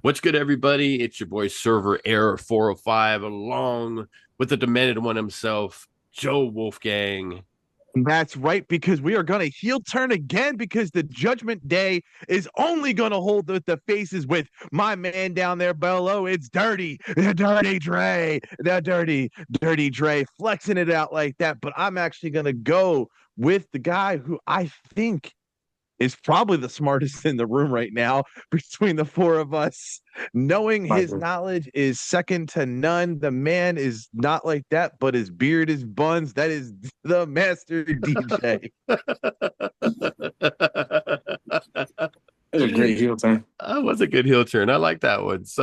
What's good, everybody? It's your boy Server Error 405, along with the demented one himself, Joe Wolfgang. That's right, because we are going to heel turn again because the Judgment Day is only going to hold the faces with my man down there below. It's the Dirty Dre, the Dirty Dre, flexing it out like that. But I'm actually going to go with the guy who I think is probably the smartest in the room right now between the four of us. Knowing his Michael. knowledge is second to none. The man is not like that, but his beard is buns. That is the master DJ. That's a great heel turn. That was a good heel turn. I like that one. That's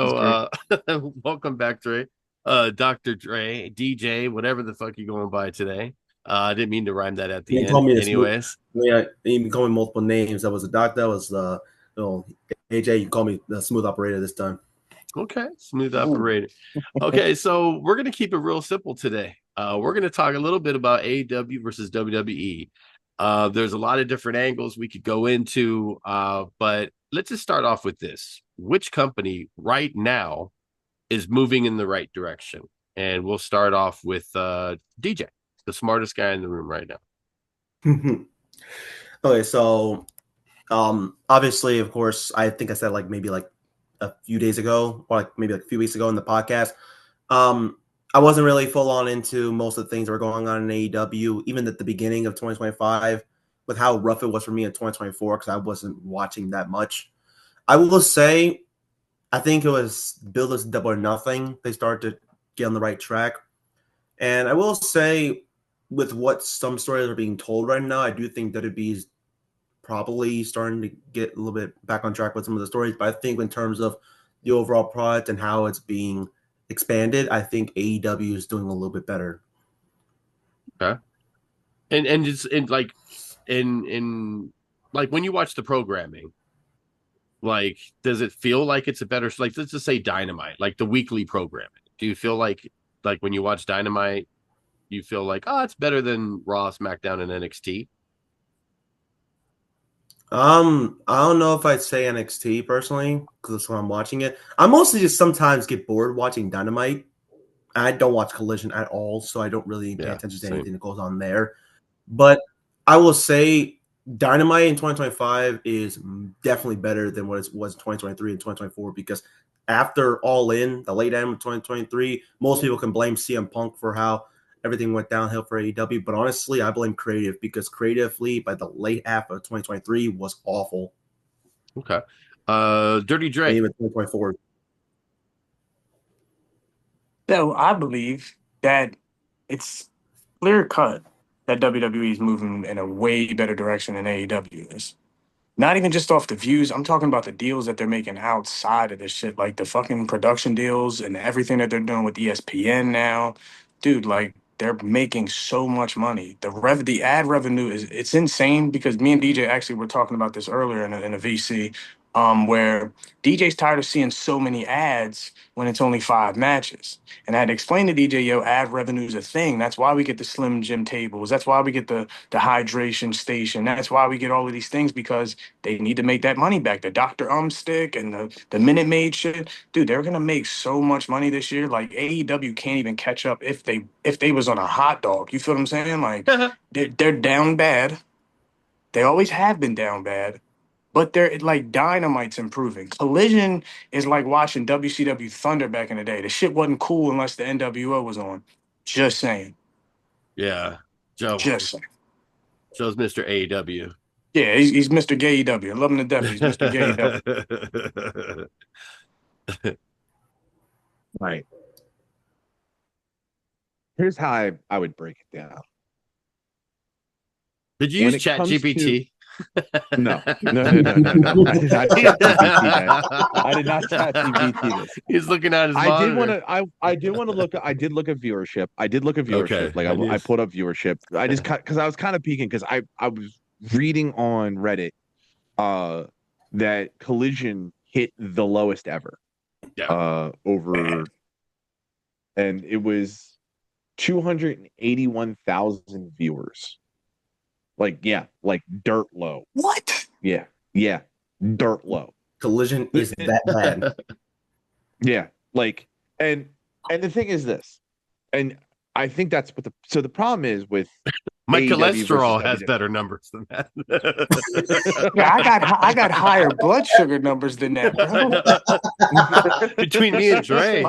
great. Welcome back, Dre. Dr. Dre, DJ, whatever the fuck you going by today. I didn't mean to rhyme that at the You call end. me a smooth. Anyways. Yeah, you can call me multiple names. That was a doctor. That was AJ. You can call me the smooth operator this time. Okay, smooth operator. Okay, so we're gonna keep it real simple today. We're gonna talk a little bit about AEW versus WWE. There's a lot of different angles we could go into, but let's just start off with this. Which company right now is moving in the right direction? And we'll start off with DJ, the smartest guy in the room right now. Okay, so obviously, of course, I think I said maybe a few days ago, or maybe a few weeks ago in the podcast. I wasn't really full on into most of the things that were going on in AEW, even at the beginning of 2025, with how rough it was for me in 2024 because I wasn't watching that much. I will say, I think it was Build Us Double or Nothing. They started to get on the right track. And I will say, with what some stories are being told right now, I do think WWE is probably starting to get a little bit back on track with some of the stories. But I think in terms of the overall product and how it's being expanded, I think AEW is doing a little bit better. Okay. And just in like when you watch the programming, like does it feel like it's a better, like let's just say Dynamite, like the weekly programming? Do you feel like when you watch Dynamite, you feel like, oh, it's better than Raw, SmackDown, and NXT? I don't know if I'd say NXT personally because that's when I'm watching it. I mostly just sometimes get bored watching Dynamite. I don't watch Collision at all, so I don't really pay Yeah, attention to same. anything that goes on there. But I will say Dynamite in 2025 is definitely better than what it was in 2023 and 2024 because after All In, the late end of 2023, most people can blame CM Punk for how everything went downhill for AEW. But honestly, I blame creative because creatively by the late half of 2023 was awful. Okay. Dirty And Dre. even 2024. So I believe that it's clear cut that WWE is moving in a way better direction than AEW is. Not even just off the views. I'm talking about the deals that they're making outside of this shit, like the fucking production deals and everything that they're doing with ESPN now. Dude, like they're making so much money. The ad revenue is it's insane because me and DJ actually were talking about this earlier in a VC, where DJ's tired of seeing so many ads when it's only 5 matches. And I had to explain to DJ, yo, ad revenue is a thing. That's why we get the Slim Jim tables. That's why we get the hydration station. That's why we get all of these things because they need to make that money back. The Dr. Stick and the Minute Maid shit. Dude, they're gonna make so much money this year. Like AEW can't even catch up if they was on a hot dog. You feel what I'm saying? Like they're down bad. They always have been down bad. But they're like Dynamite's improving. Collision is like watching WCW Thunder back in the day. The shit wasn't cool unless the NWO was on. Just saying. Yeah. Joe. Just saying. Joe's Mr. AEW. Yeah, he's Mr. Gay W. I love him to death. He's Mr. Gay W. Right. Here's how I would break it down. Did you When use it Chat comes to GPT? no. I did not chat GPT that. I did not chat GPT this. He's looking at his I did monitor. want to. I did want to look. I did look at viewership. I did look at viewership. Okay. Like I pulled up viewership. I just because I was kind of peeking because I was reading on Reddit, that Collision hit the lowest ever. Yeah. Over, and it was 281,000 viewers. Like dirt low. What? Yeah, dirt low. Collision is that bad. Yeah, like and the thing is this, and I think that's what the problem is with My AEW versus cholesterol has WWE. better numbers than that. Yeah, I got higher blood sugar numbers than that, bro. Between me and Dre.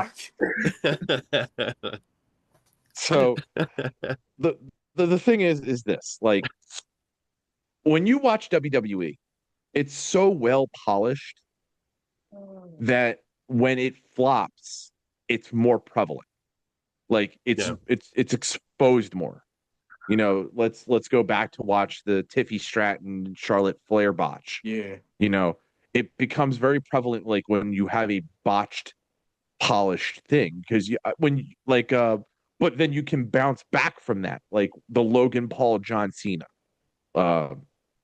So the the thing is this, like when you watch WWE, it's so well polished that when it flops, it's more prevalent. Like Yeah. it's exposed more. You know, let's go back to watch the Tiffy Stratton Charlotte Flair botch. Yeah. You know, it becomes very prevalent like when you have a botched polished thing because but then you can bounce back from that, like the Logan Paul John Cena uh,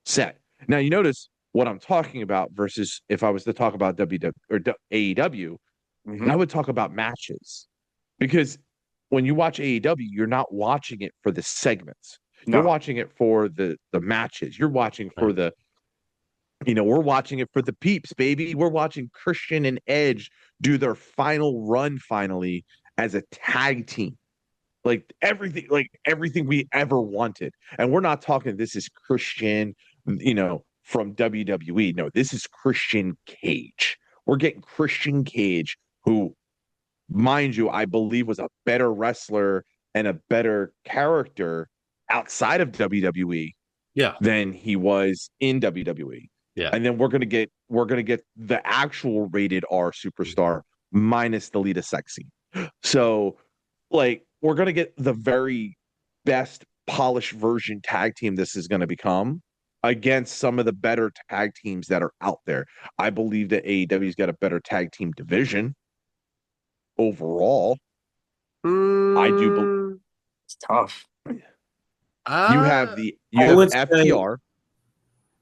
set. Now you notice what I'm talking about versus if I was to talk about WW or AEW, I would talk about matches because when you watch AEW, you're not watching it for the segments. You're No. watching it for the matches. You're watching for the we're watching it for the peeps, baby. We're watching Christian and Edge do their final run finally as a tag team. Like everything we ever wanted. And we're not talking this is Christian, from WWE. No, this is Christian Cage. We're getting Christian Cage, who, mind you, I believe was a better wrestler and a better character outside of WWE Yeah. than he was in WWE. Yeah. And then we're gonna get the actual rated R superstar minus the Lita sex scene. So like we're gonna get the very best polished version tag team this is gonna become against some of the better tag teams that are out there. I believe that AEW's got a better tag team division overall. I do believe It's tough. you have FTR.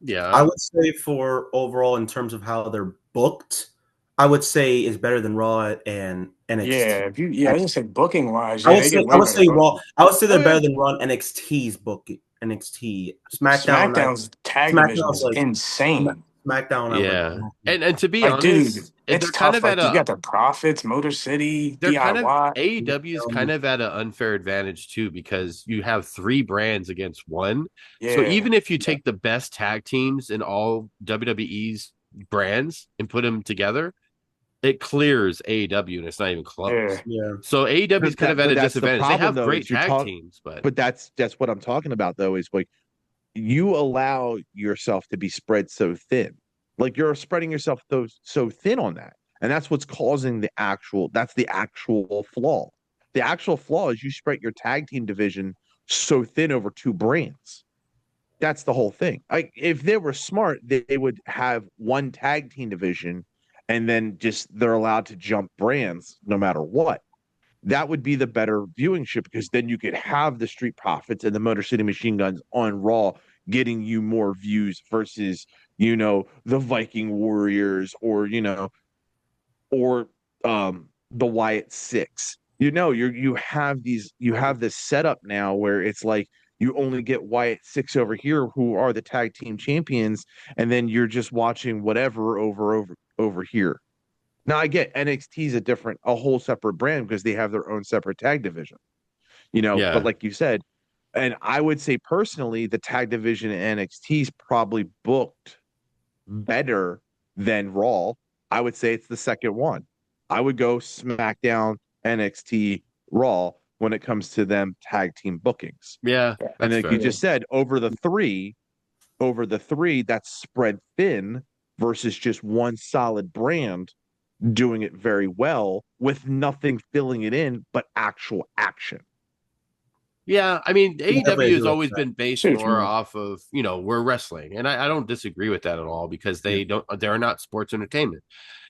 Yeah. I would say for overall in terms of how they're booked, I would say is better than Raw and NXT. I was gonna say booking wise. I Yeah, would they say get way better Raw. booking. I would say they're Oh, yeah. better than Raw and NXT's booking. NXT SmackDown's tag division SmackDown's is like insane. SmackDown. Yeah. And to be Like, honest, dude, they're it's kind tough. of Like, at you a got the Profits, Motor City, they're kind of DIY. AEW's kind of at an unfair advantage too because you have three brands against one. So Yeah. even if you take the best tag teams in all WWE's brands and put them together, it clears AEW and it's not even close. Yeah. So AEW is kind of at a That's the disadvantage. They problem, have though, great is you're tag teams, but But that's what I'm talking about, though, is like you allow yourself to be spread so thin. Like you're spreading yourself so thin on that. And that's what's causing the actual flaw. The actual flaw is you spread your tag team division so thin over two brands. That's the whole thing. Like if they were smart, they would have one tag team division and then just they're allowed to jump brands no matter what. That would be the better viewing ship because then you could have the Street Profits and the Motor City Machine Guns on Raw getting you more views versus, the Viking Warriors or the Wyatt Six. You have this setup now where it's like you only get Wyatt Six over here who are the tag team champions, and then you're just watching whatever over here. Now I get NXT is a whole separate brand because they have their own separate tag division, Yeah. But like you said, and I would say personally, the tag division in NXT is probably booked better than Raw. I would say it's the second one. I would go SmackDown, NXT, Raw when it comes to them tag team bookings. yeah. And like fair. you just said, over the three, that's spread thin versus just one solid brand doing it very well with nothing filling it in but actual action. Yeah, I mean definitely AEW agree has with always that. been based See what you more mean. off of we're wrestling, and I don't disagree with that at all because they're not sports entertainment,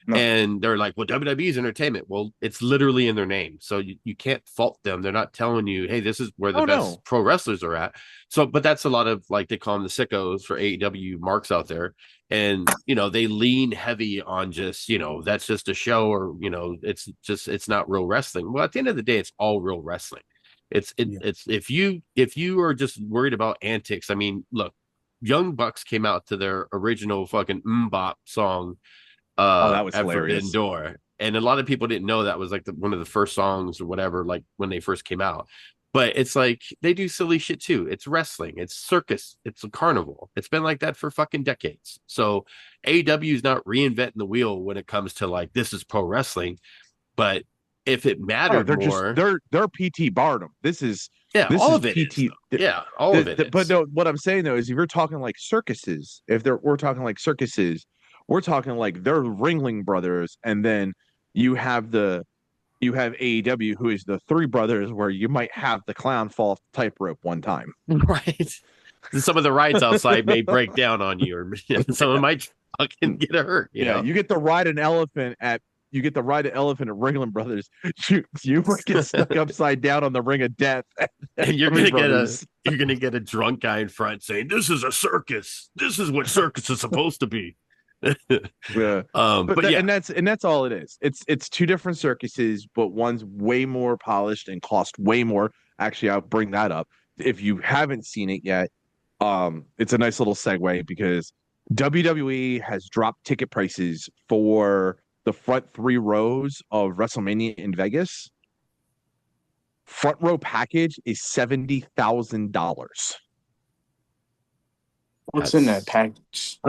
No. and they're like, well, WWE is entertainment. Well, it's literally in their name, so you can't fault them. They're not telling you, hey, this is where the best pro wrestlers are at. So, but that's a lot of like they call them the sickos for AEW marks out there, and they lean heavy on just that's just a show or it's not real wrestling. Well, at the end of the day, it's all real wrestling. It's if you are just worried about antics, I mean, look, Young Bucks came out to their original fucking Mbop song that was at hilarious. Forbidden Door. and a lot of people didn't know that was like one of the first songs or whatever, like when they first came out. But it's like they do silly shit too. It's wrestling, it's circus, it's a carnival. It's been like that for fucking decades. So AEW is not reinventing the wheel when it comes to like this is pro wrestling. But if it mattered they're more, they're PT Barnum. This is all is of it PT. is, yeah, all of it is. But no, what I'm saying though is if you're talking like circuses, we're talking like circuses, we're talking like they're Ringling Brothers, and then you have AEW, who is the Three Brothers, where you might have the clown fall off the tightrope one time. Right. Some of the rides outside may break down on you, or someone might fucking get hurt. You know? You get to ride an elephant at Ringling Brothers. You might get stuck upside down on the ring of death. And you're gonna get a drunk guy in front saying, "This is a circus. This is what circus is supposed to be." Yeah. And that's all it is. It's two different circuses, but one's way more polished and cost way more. Actually, I'll bring that up. If you haven't seen it yet, it's a nice little segue because WWE has dropped ticket prices for the front 3 rows of WrestleMania in Vegas. Front row package is $70,000. What's in that package?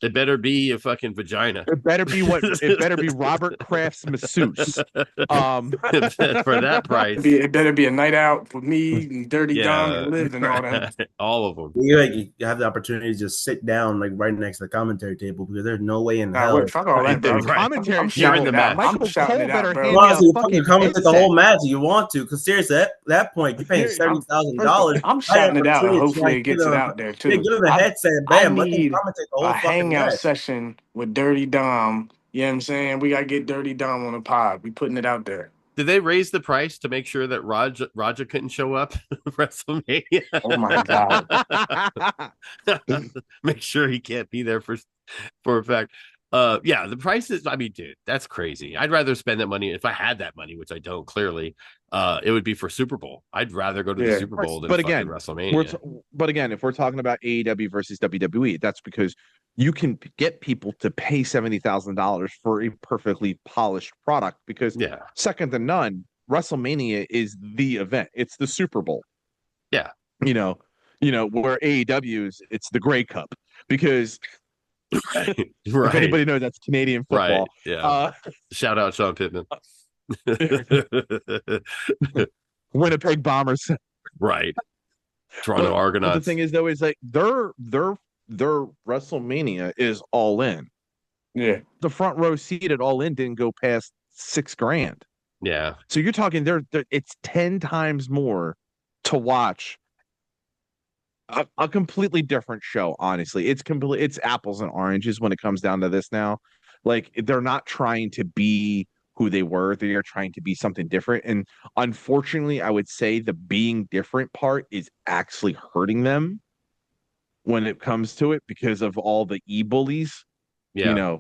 It better be a fucking vagina. It better be Robert Kraft's masseuse. For that price. It better be a night out for me and Dirty Dom and Liv and all that. All of them. You have the opportunity to just sit down like right next to the commentary table because there's no way in hell. Fuck all that, bro. Commentary I'm shouting shouting it it out. out. Michael I'm shouting Cole it better out, bro. hand Well, you fucking commentate the headset. whole match if you want to, because seriously, at that point, you're paying $70,000. I'm shouting it out, and hopefully it gets it out there too. Yeah, give him a headset, bam. Let him need commentate the whole a fucking hangout match. session with Dirty Dom. You know what I'm saying? We gotta get Dirty Dom on the pod. We putting it out there. Did they raise the price to make sure that Raja couldn't show up WrestleMania? Oh my god! Make sure he can't be there for a fact. Yeah, the prices. I mean, dude, that's crazy. I'd rather spend that money if I had that money, which I don't. Clearly, it would be for Super Bowl. I'd rather go to the Super Bowl than WrestleMania. But again, if we're talking about AEW versus WWE, that's because you can get people to pay $70,000 for a perfectly polished product because second to none, WrestleMania is the event. It's the Super Bowl. Yeah. Where AEW's it's the Grey Cup because right. If anybody knows that's Canadian football. Right. Yeah. Shout out Sean Pittman. Winnipeg Bombers. Right. Toronto Argonauts. But the thing is though, is like their WrestleMania is all in. Yeah. The front row seat at All In didn't go past $6,000. Yeah. So you're talking it's 10 times more to watch a completely different show. Honestly, it's apples and oranges when it comes down to this now. Like they're not trying to be who they were. They are trying to be something different. And unfortunately, I would say the being different part is actually hurting them when it comes to it because of all the e-bullies. Yeah.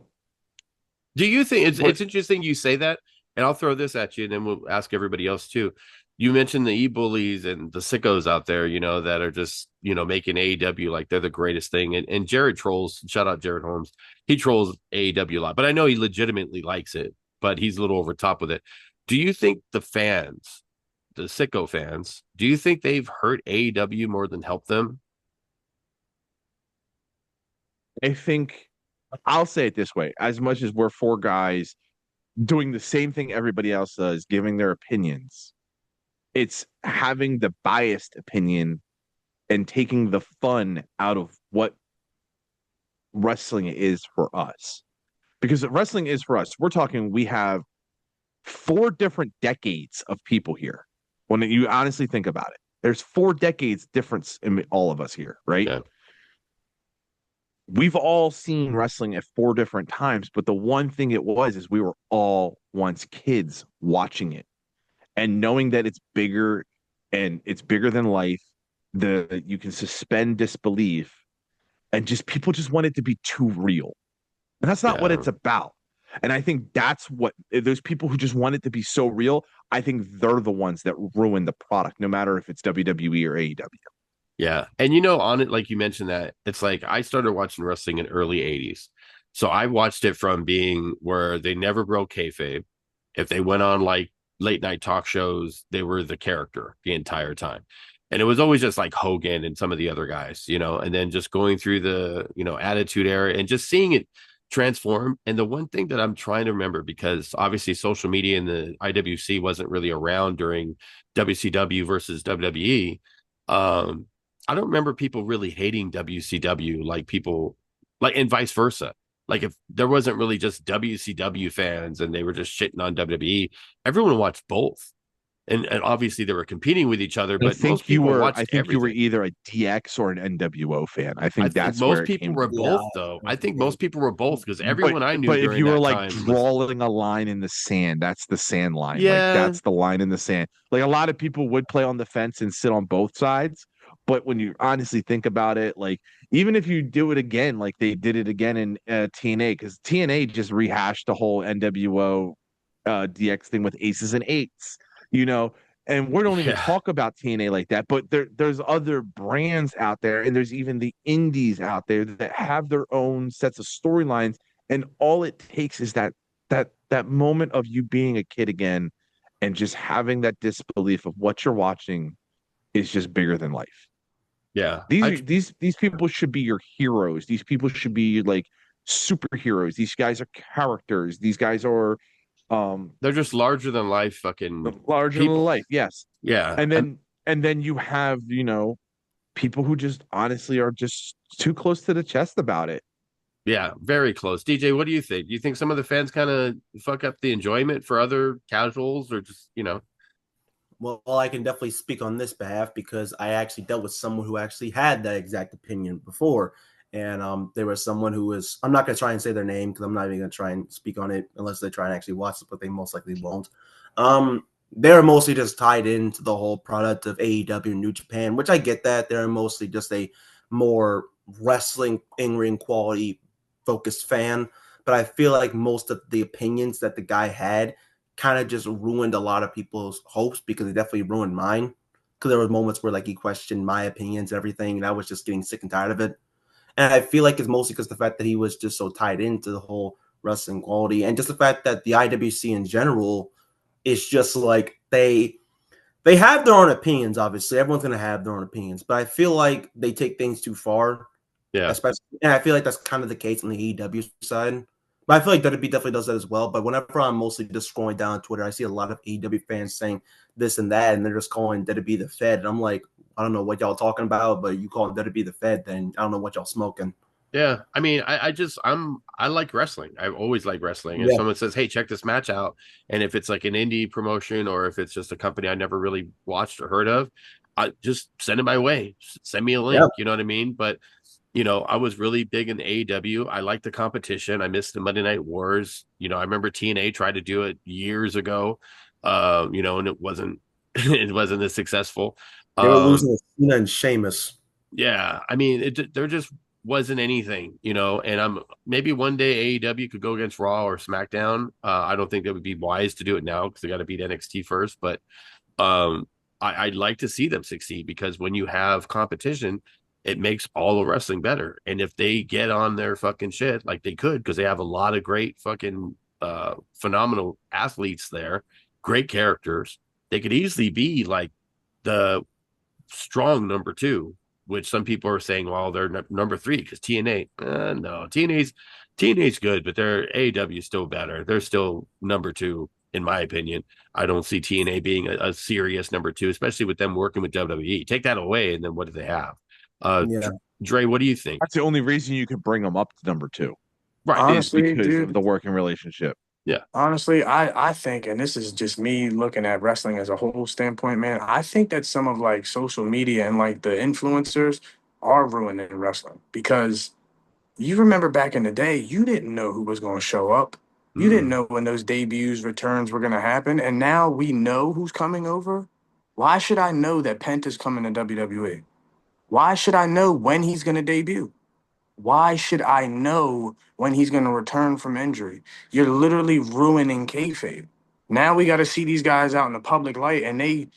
Do you think it's interesting you say that? And I'll throw this at you and then we'll ask everybody else too. You mentioned the e-bullies and the sickos out there, that are just, making AEW like they're the greatest thing. And Jared trolls, shout out Jared Holmes. He trolls AEW a lot, but I know he legitimately likes it, but he's a little over top with it. Do you think the fans, the sicko fans, do you think they've hurt AEW more than helped them? I think I'll say it this way. As much as we're 4 guys doing the same thing everybody else does, giving their opinions, it's having the biased opinion and taking the fun out of what wrestling is for us. Because wrestling is for us. We're talking, we have 4 different decades of people here. When you honestly think about it, there's 4 decades difference in all of us here, right? Yeah. We've all seen wrestling at 4 different times, but the one thing it was is we were all once kids watching it and knowing that it's bigger and it's bigger than life. You can suspend disbelief and people just want it to be too real. And that's not what it's about. And I think that's what those people who just want it to be so real, I think they're the ones that ruin the product, no matter if it's WWE or AEW. Yeah. And on it, like you mentioned that, it's like I started watching wrestling in early 80s. So I watched it from being where they never broke kayfabe. If they went on like late night talk shows, they were the character the entire time. And it was always just like Hogan and some of the other guys, and then just going through the, attitude era and just seeing it transform. And the one thing that I'm trying to remember, because obviously social media and the IWC wasn't really around during WCW versus WWE. I don't remember people really hating WCW like people like, and vice versa. Like if there wasn't really just WCW fans and they were just shitting on WWE, everyone watched both. And obviously they were competing with each other, but most people I watched think you were everything. either a DX or an NWO fan. I I think think that's where most it people came were from. Yeah. both, though. I think most people were both because But everyone I knew but if during you were that like time was, drawing a line in the sand, that's the sand line. Like yeah, that's the line in the sand. Like a lot of people would play on the fence and sit on both sides. But when you honestly think about it, like even if you do it again, like they did it again in TNA, because TNA just rehashed the whole NWO DX thing with aces and eights, you know. And we don't even yeah, talk about TNA like that, but there's other brands out there, and there's even the indies out there that have their own sets of storylines, and all it takes is that moment of you being a kid again, and just having that disbelief of what you're watching is just bigger than life. yeah. These people should be your heroes. These people should be like superheroes. These guys are characters. These guys are um They're just larger than life fucking larger than people. life. Yes. Yeah. And then you have, people who just honestly are just too close to the chest about it. Yeah, very close. DJ, what do you think? Do you think some of the fans kind of fuck up the enjoyment for other casuals or just. Well, I can definitely speak on this behalf because I actually dealt with someone who actually had that exact opinion before. And there was someone who was, I'm not going to try and say their name because I'm not even going to try and speak on it unless they try and actually watch it, but they most likely won't. They're mostly just tied into the whole product of AEW New Japan, which I get that. They're mostly just a more wrestling in ring quality focused fan. But I feel like most of the opinions that the guy had kind of just ruined a lot of people's hopes because it definitely ruined mine. Because there were moments where like he questioned my opinions and everything, and I was just getting sick and tired of it. And I feel like it's mostly because the fact that he was just so tied into the whole wrestling quality, and just the fact that the IWC in general is just like they have their own opinions. Obviously, everyone's gonna have their own opinions, but I feel like they take things too far, Yeah. especially. And I feel like that's kind of the case on the AEW side. But I feel like WWE definitely does that as well. But whenever I'm mostly just scrolling down on Twitter, I see a lot of AEW fans saying this and that, and they're just calling WWE the Fed. And I'm like, I don't know what y'all talking about, but you call WWE the Fed, then I don't know what y'all smoking. Yeah. I mean, I like wrestling. I've always liked wrestling. If Yeah. someone says, hey, check this match out, and if it's like an indie promotion or if it's just a company I never really watched or heard of, I just send it my way. Send me a link. Yeah. You know what I mean? But I was really big in AEW. I like the competition. I missed the Monday Night Wars. I remember TNA tried to do it years ago. And it wasn't it wasn't as successful. They were Um, losing to Cena and Sheamus. yeah, I mean, there just wasn't anything. And I'm maybe one day AEW could go against Raw or SmackDown. I don't think that would be wise to do it now because they got to beat NXT first. But um, I'd like to see them succeed because when you have competition, it makes all of wrestling better. And if they get on their fucking shit, like they could, because they have a lot of great fucking phenomenal athletes there, great characters, they could easily be like the strong number two, which some people are saying, well, they're number three because TNA. No, TNA's good, but their AEW is still better. They're still number two, in my opinion. I don't see TNA being a serious number two, especially with them working with WWE. Take that away, and then what do they have? Yeah. Dre, what do you think? That's the only reason you could bring them up to number two Right. is Honestly, because of dude, the working relationship. Yeah. honestly, I think, and this is just me looking at wrestling as a whole standpoint, man. I think that some of like social media and like the influencers are ruining wrestling because you remember back in the day, you didn't know who was going to show up. You didn't Mm. know when those debuts, returns were going to happen. And now we know who's coming over. Why should I know that Penta's coming to WWE? Why should I know when he's going to debut? Why should I know when he's going to return from injury? You're literally ruining kayfabe. Now we got to see these guys out in the public light, and the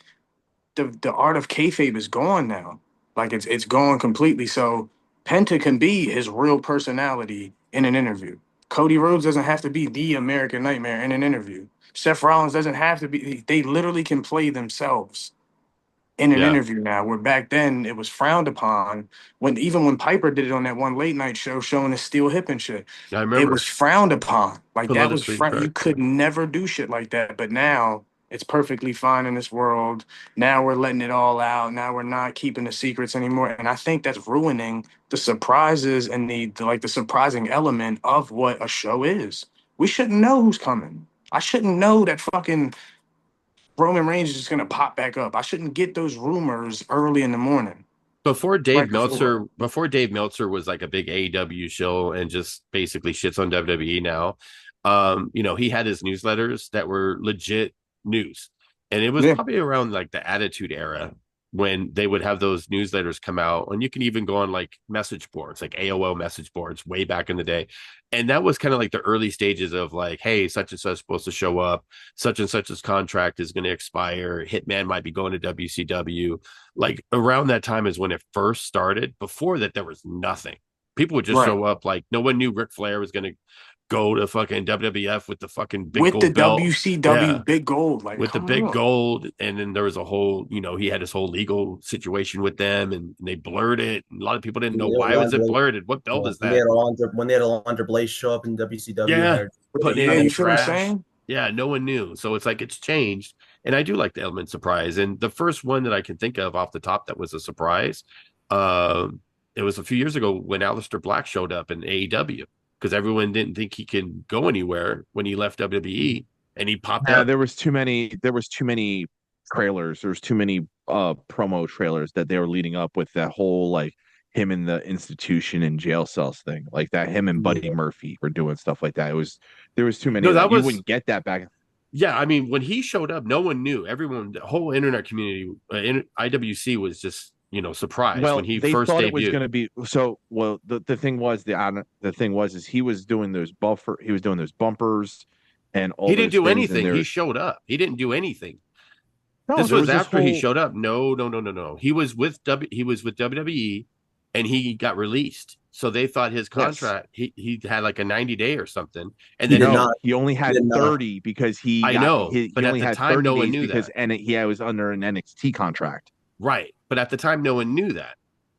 art of kayfabe is gone now. Like it's gone completely. So Penta can be his real personality in an interview. Cody Rhodes doesn't have to be the American Nightmare in an interview. Seth Rollins doesn't have to be. They literally can play themselves in an Yeah, interview now, where back then it was frowned upon. When Piper did it on that one late night show showing his steel hip and shit, I it remember. was frowned upon. Like that was Politically you correct. could never do shit like that. But now it's perfectly fine in this world. Now we're letting it all out. Now we're not keeping the secrets anymore. And I think that's ruining the surprises and the surprising element of what a show is. We shouldn't know who's coming. I shouldn't know that fucking Roman Reigns is just gonna pop back up. I shouldn't get those rumors early in the morning. Right before. Before Dave Meltzer was like a big AEW show and just basically shits on WWE now. He had his newsletters that were legit news. And it was Yeah. probably around like the Attitude Era when they would have those newsletters come out. And you can even go on like message boards, like AOL message boards way back in the day. And that was kind of like the early stages of like, hey, such and such is supposed to show up, such and such's contract is going to expire, Hitman might be going to WCW. Like around that time is when it first started. Before that, there was nothing. People would just Right. show up. Like no one knew Ric Flair was going to go to fucking WWF with the fucking big With gold the belt. WCW Yeah. big gold, like With the come big on. gold, and then there was a whole, he had his whole legal situation with them, and they blurred it. And a lot of people didn't know Yeah, why was it Alondra- blurred. What belt is When they that? had Alondra Blaze show up in WCW. Yeah. Her- Putting Yeah, in you the see what I'm trash. saying? Yeah, no one knew. So it's like it's changed. And I do like the element surprise. And the first one that I can think of off the top that was a surprise, it was a few years ago when Aleister Black showed up in AEW because everyone didn't think he could go anywhere when he left WWE, and he popped Yeah, up. there was too many trailers. There was too many promo trailers that they were leading up with that whole like him in the institution and jail cells thing. Like that him and Buddy Murphy were doing stuff like that. There was too many. No, of that them. You was- wouldn't get that back. Yeah, I mean, when he showed up, no one knew. Everyone, the whole internet community, IWC was just, surprised Well, when he they first thought debuted. it was going to be so. Well, the thing was is he was doing those bumpers and all. He didn't those do things, and anything. there- He showed up. He didn't do anything. No, This there was this after he whole- showed up. No. He was with WWE, and he got released. So they thought his contract he had like a 90-day or something, and He then did No, not. he only had did not. 30 because he. I know, he but at only the had time, 30 no one days knew because that. he was under an NXT contract. Right. But at the time, no one knew that.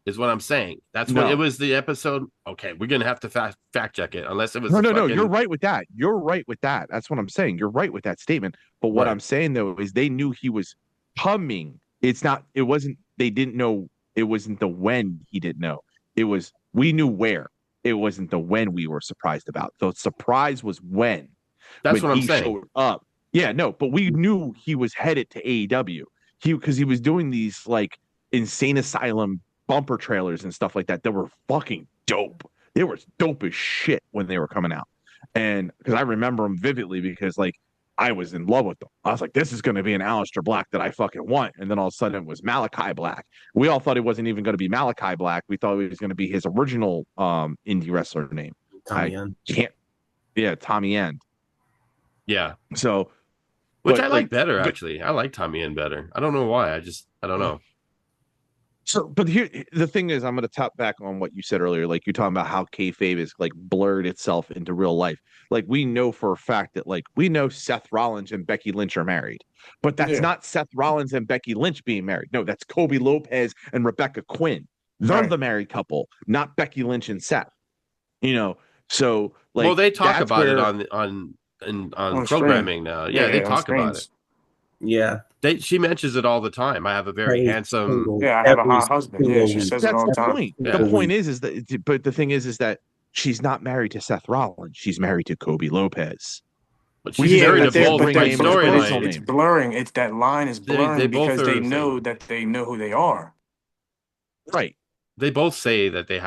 Is what I'm saying. That's what No. it was. The episode. Okay, we're gonna have to fact check it, unless it was. No. fucking- You're right with that. You're right with that. That's what I'm saying. You're right with that statement. But what Right. I'm saying though is they knew he was coming. It's not. It wasn't. They didn't know. It wasn't the when he didn't know. It was. We knew where. It wasn't the when we were surprised about. The surprise was when. That's when what I'm he saying. showed up. Yeah, no, but we knew he was headed to AEW. Because he was doing these like insane asylum bumper trailers and stuff like that were fucking dope. They were dope as shit when they were coming out. And because I remember them vividly because like I was in love with them. I was like, this is going to be an Aleister Black that I fucking want. And then all of a sudden it was Malachi Black. We all thought it wasn't even going to be Malachi Black. We thought it was going to be his original indie wrestler name. Tommy Young. Tommy End. Yeah. So Which but, I like like, better, but- actually. I like Tommy End better. I don't know why. I don't know. So, but here, the thing is, I'm going to top back on what you said earlier. Like you're talking about how kayfabe is like blurred itself into real life. Like we know for a fact that like we know Seth Rollins and Becky Lynch are married, but that's Yeah. not Seth Rollins and Becky Lynch being married. No, that's Kobe Lopez and Rebecca Quinn. They're Right. the married couple, not Becky Lynch and Seth. So like Well, they talk that's about it where- on On programming now. Yeah, they on talk about it. screens. Yeah. She mentions it all the time. I have a very handsome. Yeah, I have a hot husband. Yeah, she says it That's all the the time. point. Yeah. The point is that, but the thing is that she's not married to Seth Rollins. She's married to Kobe Lopez. But We she's Yeah, married but to they're- both but great they're- but storyline. It's blurring. It's that line is They blurring both because are they the know same. that they know who they are. Right. They both say that they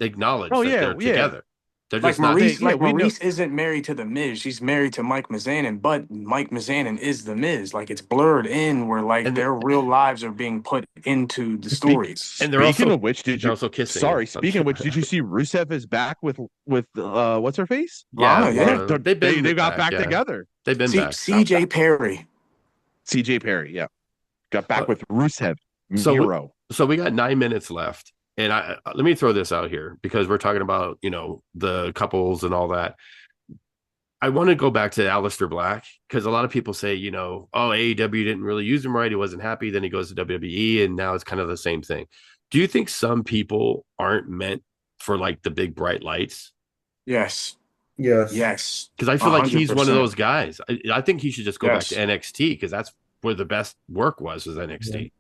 acknowledge Oh, that yeah, they're yeah. together. They're Like just not. Maurice, Yeah, we know- Maurice isn't married to the Miz. She's married to Mike Mizanin, but Mike Mizanin is the Miz. Like it's blurred in where like And- their real lives are being put into the stories. And they're Speaking also- of which, did They're you? also kissing. Sorry. Speaking of which, did you see Rusev is back with what's her face? Yeah, Lana, yeah. they've been They got back yeah. together. They've been back. CJ Perry. CJ Perry, yeah, got back with Rusev So we- Miro. So we got 9 minutes left, and I let me throw this out here because we're talking about, the couples and all that. I want to go back to Aleister Black because a lot of people say, oh, AEW didn't really use him right. He wasn't happy. Then he goes to WWE, and now it's kind of the same thing. Do you think some people aren't meant for like the big bright lights? Yes. Yes. Yes. Because I feel like he's one of 100%. those guys. I think he should just go back Yes. to NXT because that's where the best work was NXT.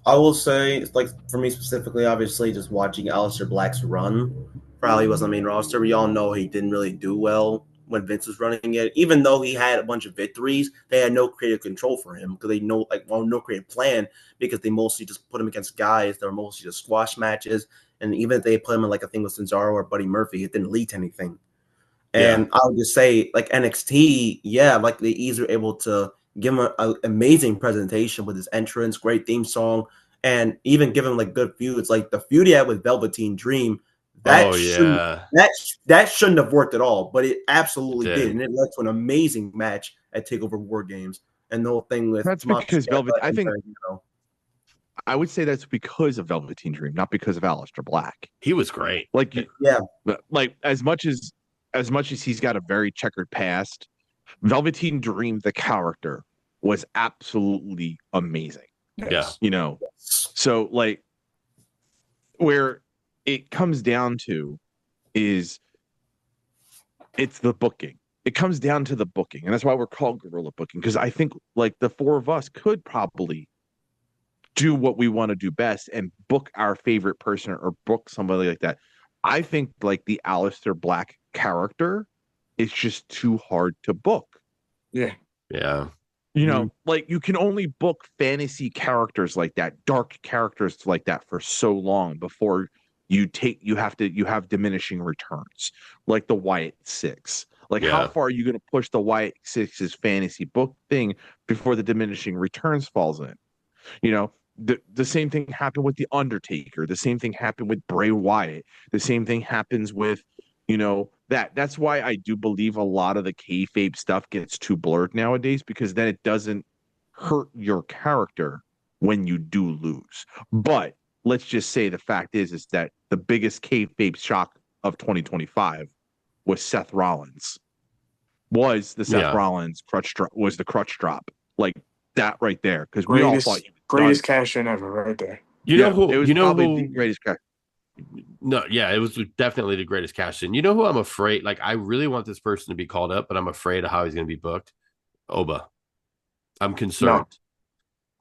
I will say, like for me specifically, obviously, just watching Aleister Black's run, probably was on the main roster. We all know he didn't really do well when Vince was running it. Even though he had a bunch of victories, they had no creative control for him because they no creative plan because they mostly just put him against guys that were mostly just squash matches. And even if they put him in like a thing with Cesaro or Buddy Murphy, it didn't lead to anything. And I would just say, like NXT, like they easily able to give him an amazing presentation with his entrance, great theme song, and even give him like good feuds. Like the feud he had with Velveteen Dream, that shouldn't have worked at all, but it absolutely did, and it led to an amazing match at Takeover War Games. And the whole thing with that's because I think I would say that's because of Velveteen Dream, not because of Aleister Black. He was great. Like like as much as he's got a very checkered past, Velveteen Dream, the character, was absolutely amazing. Yeah. So like where it comes down to is it's the booking. It comes down to the booking. And that's why we're called Guerrilla Booking. Because I think like the four of us could probably do what we want to do best and book our favorite person or book somebody like that. I think like the Aleister Black character is just too hard to book. Yeah. Yeah. Like you can only book fantasy characters like that, dark characters like that for so long before you have diminishing returns, like the Wyatt Six. Like how far are you going to push the Wyatt Six's fantasy book thing before the diminishing returns falls in? The same thing happened with The Undertaker. The same thing happened with Bray Wyatt. The same thing happens with, that's why I do believe a lot of the kayfabe stuff gets too blurred nowadays, because then it doesn't hurt your character when you do lose. But let's just say the fact is that the biggest kayfabe shock of 2025 was Seth Rollins. Seth Rollins crutch drop, was the crutch drop. Like that right there. Because we all thought greatest cash in ever right there. It was probably the greatest cash. No, yeah, it was definitely the greatest cash in. You know who I'm afraid? Like, I really want this person to be called up, but I'm afraid of how he's going to be booked. Oba. I'm concerned.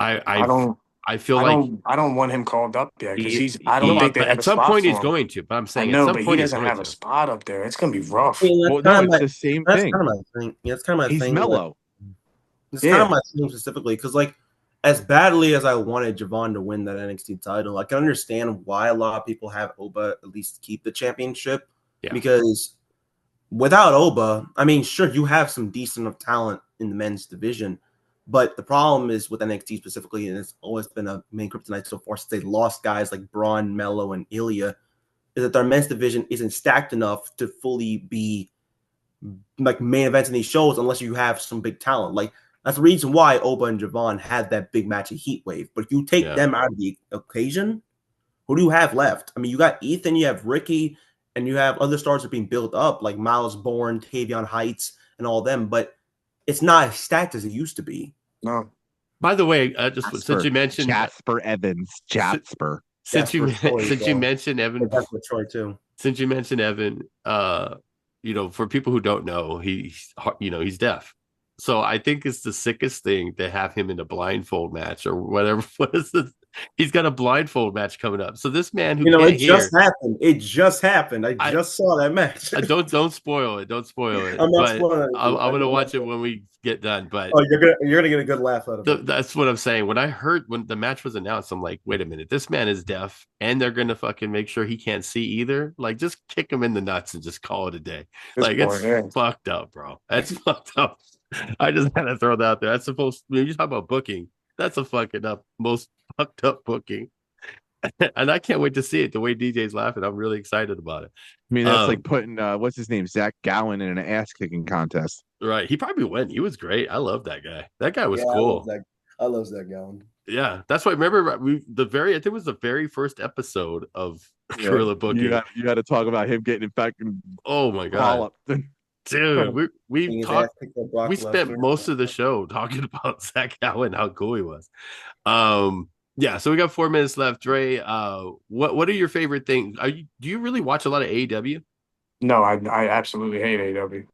No. I feel like I don't want him called up there because I don't think they have at some point he's going to. But I'm saying but he doesn't have a spot up there. It's going to be rough. Well, no, it's the same thing. That's kind of my thing. Yeah, it's kind of my thing. He's mellow. It's kind of my thing specifically because, like, as badly as I wanted Javon to win that NXT title, I can understand why a lot of people have Oba at least keep the championship. Yeah. Because without Oba, I mean, sure, you have some decent of talent in the men's division, but the problem is with NXT specifically, and it's always been a main kryptonite so far since they lost guys like Braun, Mello, and Ilya, is that their men's division isn't stacked enough to fully be like main events in these shows unless you have some big talent. Like, that's the reason why Oba and Javon had that big match at Heatwave. But if you take them out of the occasion, who do you have left? I mean, you got Ethan, you have Ricky, and you have other stars that are being built up, like Miles Bourne, Tavion Heights, and all them. But it's not as stacked as it used to be. No. By the way, since you mentioned Jasper Evans, since you mentioned Evan, that's with Troy too. Since you mentioned Evan, for people who don't know, he's deaf. So I think it's the sickest thing to have him in a blindfold match or whatever. What is this? He's got a blindfold match coming up. So this man who it just happened. It just happened. I just saw that match. Don't spoil it. Don't spoil it. I'm not spoiling it. I'm gonna watch it when we get done. But you're gonna get a good laugh out of it. That's what I'm saying. When I heard when the match was announced, I'm like, wait a minute, this man is deaf, and they're gonna fucking make sure he can't see either. Like, just kick him in the nuts and just call it a day. It's fucked up, bro. That's fucked up. I just had to throw that out there. That's supposed. When you talk about booking, that's a fucking most fucked up booking, and I can't wait to see it. The way DJ's laughing, I'm really excited about it. I mean, that's like putting what's his name, Zach Gowen, in an ass kicking contest. Right? He probably went. He was great. I love that guy. That guy was cool. I love Zach Gowen. Yeah, that's why. Remember, I think it was the very first episode of Gorilla booking. You got to talk about him getting infected. Oh my Call god, up. dude, Getting his ass kicked by Brock we spent Lesnar. most of the show talking about Zach Allen, how cool he was. Yeah, so we got 4 minutes left. Dre, what are your favorite things? Do you really watch a lot of AEW? No, I absolutely hate AEW.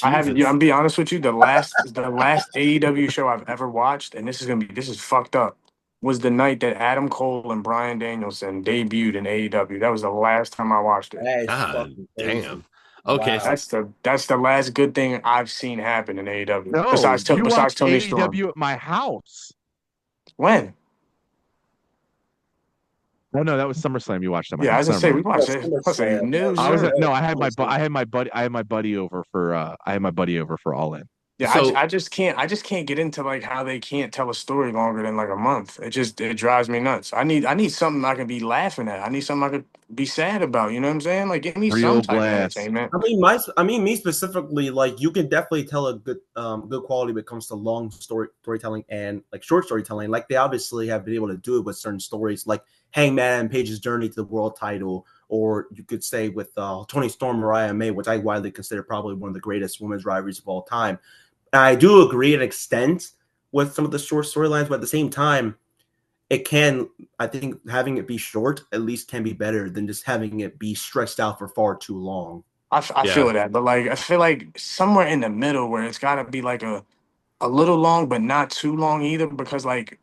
I haven't. Jesus. I'm be honest with you. The last AEW show I've ever watched, and this is fucked up, was the night that Adam Cole and Bryan Danielson debuted in AEW. That was the last time I watched it. That is God fucking crazy. damn. Okay, Wow. That's the last good thing I've seen happen in AEW. No, besides you besides watched Tony Storm. AEW at my house. When? Oh no, that was SummerSlam. You watched at my Yeah, I house. was gonna Never say we mind. watched it. I say no, I was sir. no. I had my buddy over for All In. Yeah, So- I just can't get into like how they can't tell a story longer than like a month. It drives me nuts. I need something I can be laughing at. I need something I could be sad about. You know what I'm saying? Like give me Real some type glass. of entertainment. I mean, me specifically, like you can definitely tell a good quality when it comes to long storytelling and like short storytelling. Like they obviously have been able to do it with certain stories, like Hangman Page's journey to the world title, or you could say with Tony Storm, Mariah May, which I widely consider probably one of the greatest women's rivalries of all time. And I do agree to an extent with some of the short storylines, but at the same time, I think having it be short at least can be better than just having it be stretched out for far too long. I Yeah. feel that, but like I feel like somewhere in the middle where it's got to be like a little long, but not too long either. Because like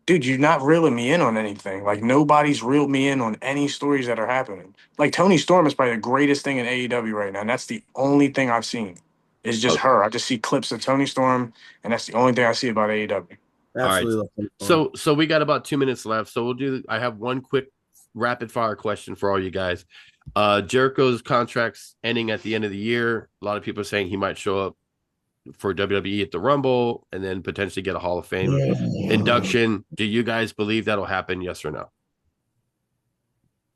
dude, you're not reeling me in on anything. Like nobody's reeled me in on any stories that are happening. Like Tony Storm is probably the greatest thing in AEW right now, and that's the only thing I've seen. It's just her. I just see clips of Tony Storm, and that's the only thing I see about AEW. Absolutely. Right. So we got about 2 minutes left. So I have one quick rapid fire question for all you guys. Jericho's contract's ending at the end of the year. A lot of people are saying he might show up for WWE at the Rumble and then potentially get a Hall of Fame induction. Do you guys believe that'll happen? Yes or no?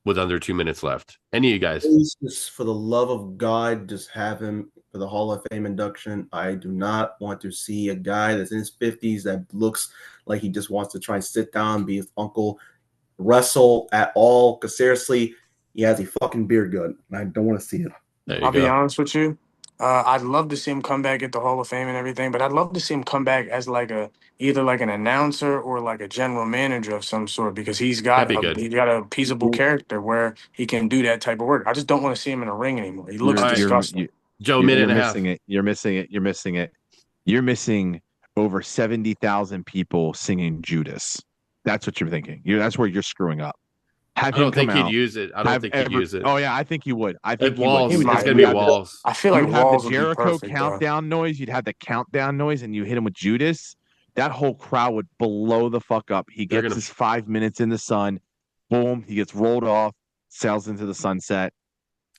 With under 2 minutes left. Any of you guys? Please, just for the love of God, just have him for the Hall of Fame induction. I do not want to see a guy that's in his 50s that looks like he just wants to try and sit down, be his uncle, wrestle at all. Because seriously, he has a fucking beer gut, and I don't want to see it. I'll be honest with you. I'd love to see him come back at the Hall of Fame and everything, but I'd love to see him come back as like either like an announcer or like a general manager of some sort because he's got a peaceable character where he can do that type of work. I just don't want to see him in a ring anymore. He looks disgusting. Joe, minute and a half. You're missing it. You're missing over 70,000 people singing Judas. That's what you're thinking. That's where you're screwing up. I don't think he'd use it. I don't think he'd use it. Oh yeah, I think you would. I think Walls. It's going to be Walls. I feel like you'd have Walls the would be Jericho perfect, countdown noise. You'd have the countdown noise, and you hit him with Judas. That whole crowd would blow the fuck up. He gets his 5 minutes in the sun. Boom. He gets rolled off. Sails into the sunset.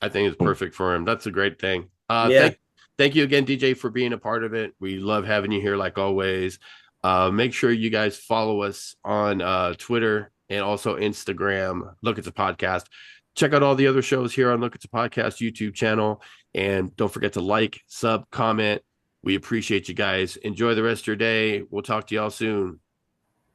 I think it's perfect for him. That's a great thing. Thank you again, DJ, for being a part of it. We love having you here, like always. Make sure you guys follow us on Twitter and also Instagram. Look at the podcast. Check out all the other shows here on Look at the Podcast YouTube channel. And don't forget to like, sub, comment. We appreciate you guys. Enjoy the rest of your day. We'll talk to y'all soon.